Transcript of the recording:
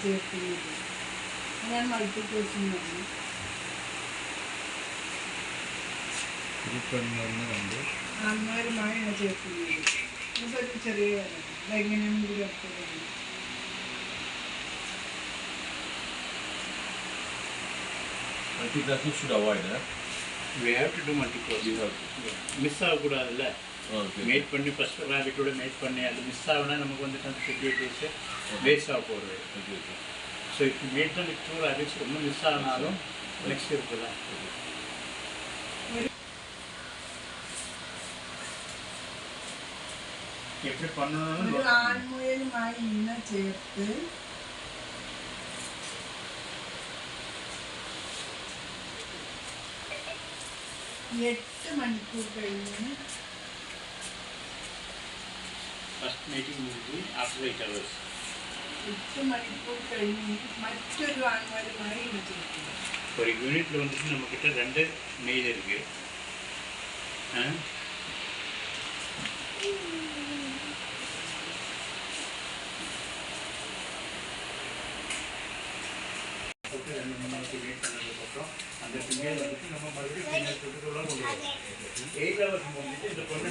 ചേർക്കുന്നത്. ഞാൻ മൾട്ടിപ്ലിക്കേഷൻ പറഞ്ഞു. അന്മാരുമായാണ് ചേർക്കുന്നത്. ഇതൊരു ചെറിയ അതെങ്ങനെയാണെന്ന് കൂടി അടുത്തതാണ്. Multitasking should avoid, huh? We have to do multi-crossing. Miss ஆகக்கூடாதுல்ல. மேட் பண்ணி ஃபஸ்ட் ரேபிட்டோட மேட் பண்ணி அது மிஸ் ஆகுனா நமக்கு வந்துட்டு அந்த ஷெட்யூல் டேஸ் வேஸ்ட் ஆக போகிறது. ஸோ இப்போ மேட் பண்ணி டூ ரேபிட்ஸ் ஒன்றும் மிஸ் ஆனாலும் நெக்ஸ்ட் இருக்குல்ல. எப்படி பண்ணணும்னு ആൺമുയലുമായി ഇന്ന ചേർത്ത് 8 മണിക്കൂർ കഴിഞ്ഞ് ഫസ്റ്റ് മീറ്റിംഗ് മുതൽ ആഫ്റ്റർ 8 hours 8 മണിക്കൂർ കഴിഞ്ഞ് മറ്റൊരു ആൺമുയലുമായി ഇന്ന ചേർക്കുക. ஒரு யூனிட்டில் வந்துட்டு நம்மக்கிட்ட 2 மெயில் இருக்குது. அந்த ஃபீமேல் வந்துட்டு நம்ம மறுபடியும் ஃபீமேல் தொட்டுக்குள்ள கொண்டு வரோம். 8 hours முடிஞ்சிட்டு இந்த பொண்ணு